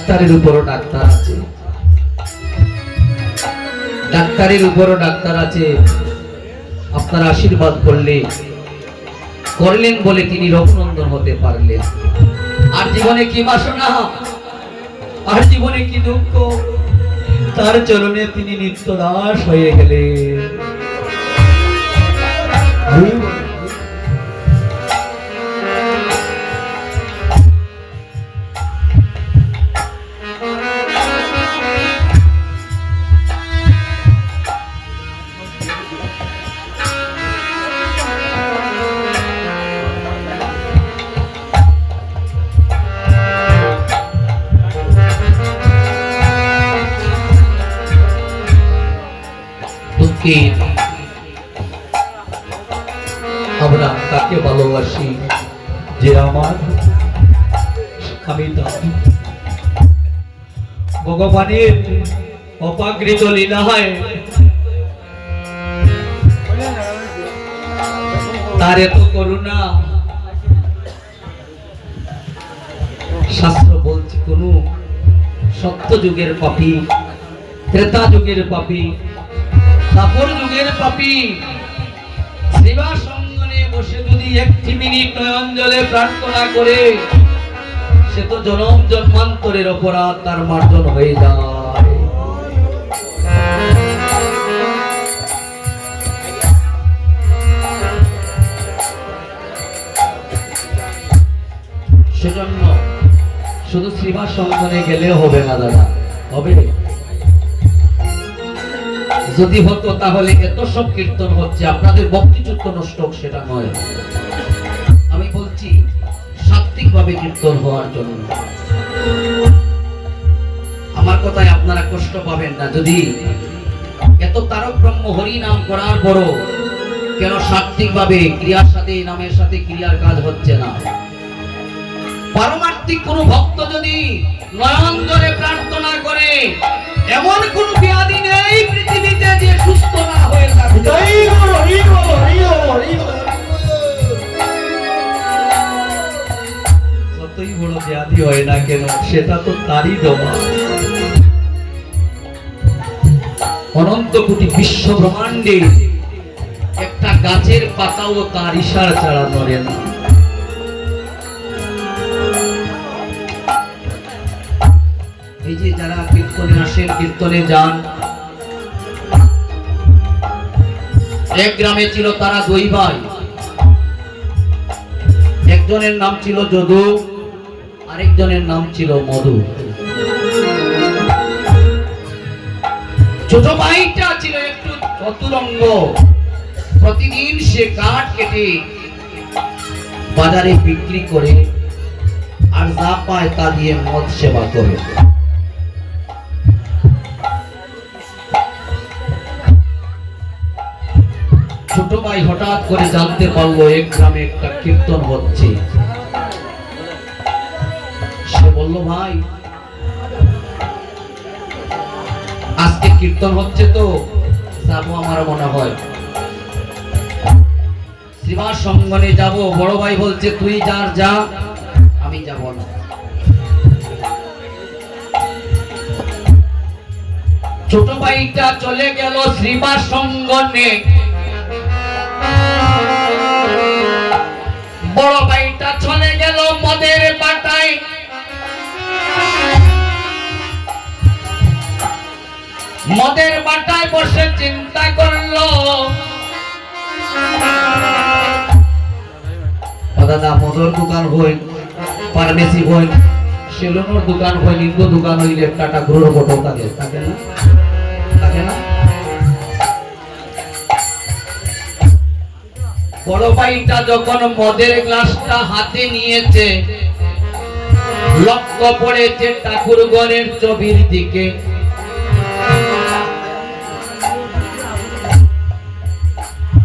ডাক্তারের উপরও ডাক্তার আছে, ডাক্তারের উপরও ডাক্তার আছে। আপনার আশীর্বাদ করলেন বলে তিনি রঘুনন্দন হতে পারলেন। আর জীবনে কি বাসনা, আর জীবনে কি দুঃখ, তার চরণে তিনি নিত্য দাস হয়ে গেলেন। আমরা তাকে ভালোবাসি যে আমার আমি ভগবানের অপাকৃত লীলায় তার এত করুণা। শাস্ত্র বলছে কোন সত্য যুগের পাপী, ত্রেতা যুগের পাপী, দাপর যুগের পাপী সেবা সঙ্গনে বসে যদি একটি মিনিট নয়ন জলে প্রার্থনা করে, সে তো জনম জন্মান্তরের অপরাধ তার মার্জন হয়ে যায়। সেজন্য শুধু সেবা সঙ্গনে গেলে হবে না দাদা, হবে যদি হতো তাহলে এত সব কীর্তন হচ্ছে, আপনাদের ভক্তিযুক্ত নষ্ট হোক সেটা নয়, আমি বলছি সাত্বিক ভাবে কীর্তন হওয়ার জন্য। আমার কথায় আপনারা কষ্ট পাবেন না। যদি এত তারক ব্রহ্ম হরি নাম করার পরও কেন সাত্বিক ভাবে ক্রিয়ার সাথে নামের সাথে ক্রিয়ার কাজ হচ্ছে না? পারমার্থিক কোন ভক্ত যদি নয়ন জলে প্রার্থনা করে, এমন কোন ব্যাধি নেই পৃথিবীতে যে সুস্থ না হয়ে থাকে। যতই বড় ব্যাধি হয় না কেন, সেটা তো তারই দেওয়া। অনন্ত কোটি বিশ্ব ব্রহ্মাণ্ডে একটা গাছের পাতাও তার ইশারা ছাড়া নড়ে না। এই যে যারা কীর্তনে আসেন, কীর্তনে যান, এক গ্রামে ছিল তারা দুই ভাই, একজনের নাম ছিল যদু, আরেকজনের নাম ছিল মধু। ছোট ভাইটা ছিল একটু চতুরঙ্গ, প্রতিদিন সে কাঠ কেটে বাজারে বিক্রি করে আর যা পায় তা দিয়ে মদ সেবা করে। ছোট ভাই হঠাৎ করে জানতে পারলো এক গ্রামে একটা কীর্তন হচ্ছে। সে বলল, ভাই আজকে কীর্তন হচ্ছে তো যাবো, আমার মনে হয় সেবা সঙ্গনে যাব। বড় ভাই বলছে, তুই যার যা, আমি যাব না। ছোট ভাইটা চলে গেল সেবা সঙ্গনে, বড় ভাইটা চলে গেল মদের বাটায়। মদের বাটায় বসে চিন্তা করলো, দাদা মদের দোকান হই, ফার্মেসি হই, সেলুনের দোকান হই, লিঙ্গ দোকান হইলে টাটা গ্রহ ফটো থাকে, থাকে না? থাকে না? বড় ভাইটা যখন মদের গ্লাসটা হাতে নিয়েছে, লক্ষ্য পড়েছে ঠাকুর ঘরের ছবির দিকে।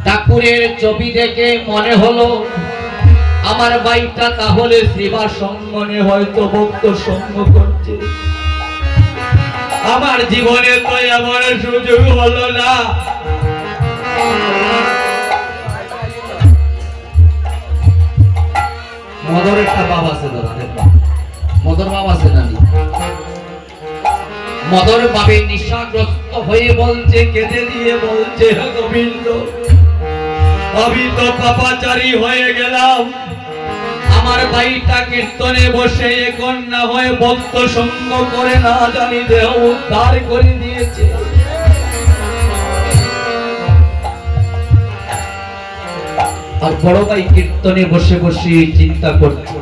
ঠাকুরের ছবি দেখে মনে হলো, আমার ভাইটা তাহলে সেবা সঙ্গনে হয়তো ভক্ত সঙ্গ করছে। আমার জীবনে তো এমন সুযোগ হলো না। মদর একটা বাবা আছে, মদর বাবা আছে না? মদর ভাবে নিশাগ্রস্ত হয়ে বলছে, কেঁদে দিয়ে বলছে, হে গোবিন্দ, আমি তো পাপাচারী হয়ে গেলাম। আমার ভাইটা কীর্তনে বসে এ কন্যা হয়ে ভক্ত সঙ্গ করে না জানি দেহ উদ্ধার করে দিয়েছে। আর বড় ভাই কীর্তনে বসে বসে চিন্তা করছে,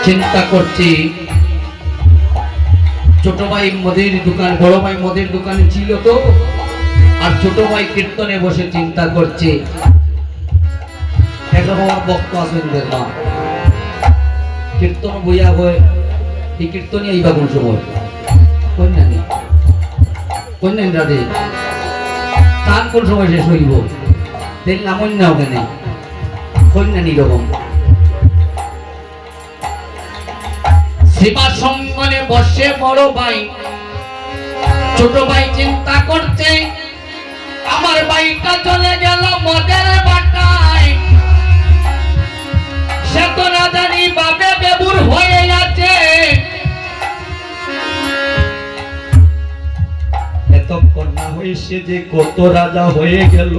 চিন্তা করছি। ছোট ভাই মদের দোকান, বড় ভাই মদের দোকানে ছিল তো, আর ছোট ভাই কীর্তনে বসে চিন্তা করছে। বক্ত আছেন দেখলাম কীর্তন বইয়া হয়, এই কীর্তনই আইবা কোন সময় কন্যানি কন্যান রাধে তার কোন সময় শেষ হইব, তেল নামন না ওখানে কন্যানি রকম সেবা সঙ্গনে বসে বড় ভাই ছোট ভাই চিন্তা করছে, আমার ভাইটা চলে গেল মদের বাটায়, সে তো না জানি বাবে বেবুর হয়ে আছে। এত কন্যা হয়েছে যে কত রাজা হয়ে গেল,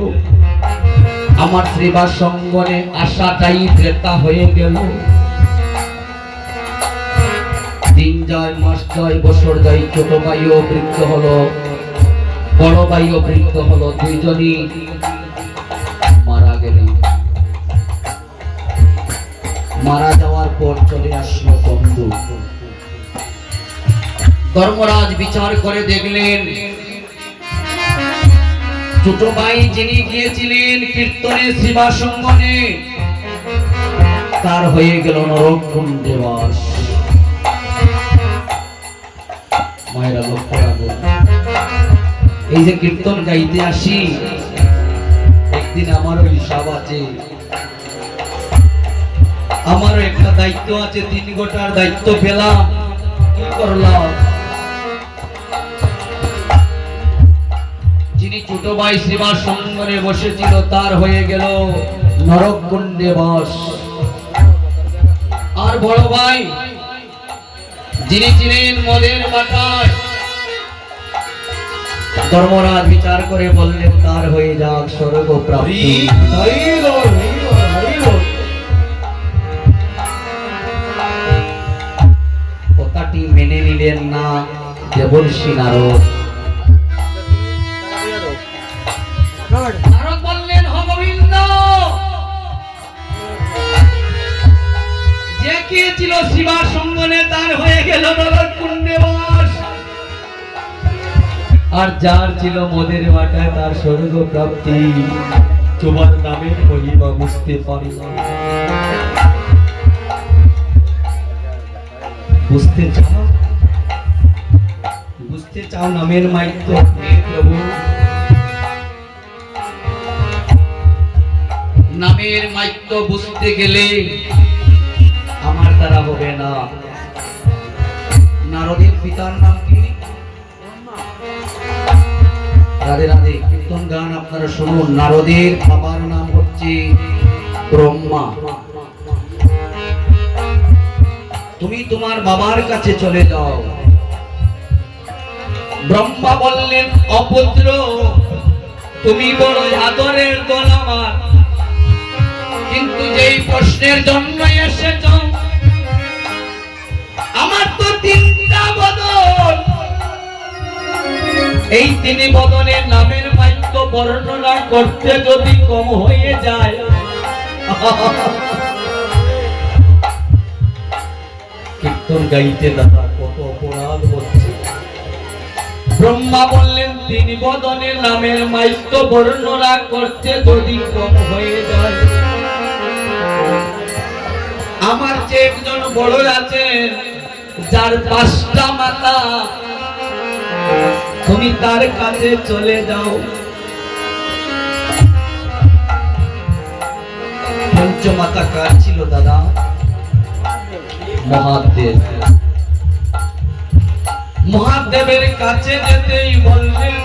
আমার সেবা সঙ্গনে আশাটাই ক্রেতা হয়ে গেল। দিন যায়, মাস যায়, বছর যায়, ছোট ভাইও বৃদ্ধ হলো, বড় ভাইও বৃদ্ধ হলো, দুইজনই মারা গেলেন। মারা যাওয়ার পর চলে আসলো বন্ধু। ধর্মরাজ বিচার করে দেখলেন, ছোট ভাই যিনি গিয়েছিলেন কীর্তনে সেবা সঙ্গনে, তার হয়ে গেল নরককুণ্ডে বাস। মায়েরা লক্ষ্য রাখুন, এই যে কীর্তন গাইতে আসি, একদিন আমারও হিসাব আছে, আমারও একটা দায়িত্ব আছে, 3 গোটার দায়িত্ব পেলাম, কি করলাম? যিনি ছোট ভাই সেবা সঙ্গনে বসেছিল, তার হয়ে গেল নরককুণ্ডে বাস। আর বড় ভাই যিনি ছিলেন মদের বাটায়, ধর্মরাজ বিচার করে বললেন, তার হয়ে যাক স্বর্গ প্রাপ্তি। কথাটি মেনে নিলেন না দেবর্ষি নারদ। নারদ বললেন, হে গোবিন্দ, যে গিয়েছিল সেবা সঙ্গনে, তার হয়ে গেল নরককুণ্ডে বাস, আর যার ছিল মদের বাটায়, তার স্বর্গ প্রাপ্তি। তোমার নামের মহিমা বুঝতে পারি না। বুঝতে চাও? বুঝতে চাও নামের মাহাত্ম্য? প্রভু, নামের মাহাত্ম্য বুঝতে গেলে আমার দ্বারা হবে না। নারদের পিতার নাম কি? রাধে রাধে। কীর্তন গান আপনারা শুনুন। নারদের বাবার নাম হচ্ছে ব্রহ্মা। তুমি তোমার বাবার কাছে চলে যাও। ব্রহ্মা বললেন, অপুত্র, তুমি বড় আদরের দল আমার, কিন্তু যেই প্রশ্নের জন্য এসেছ, আমার তো 3টা বদন। এই 3 বদনের নামের মাহাত্ম্য বর্ণনা করতে যদি কম হয়ে যায়, কীর্তন গাইতে দাদা কত অপরাধ হচ্ছে। ব্রহ্মা বললেন, 3 বদনের নামের মাহাত্ম্য বর্ণনা করতে যদি কম হয়ে যায়, আমার যে একজন বড় আছেন, যার 5টা মাথা, তুমি তার কাছে চলে যাও। পঞ্চমাতা কার ছিল দাদা? মহাদেব। মহাদেবের কাছে যেতেই বললেন,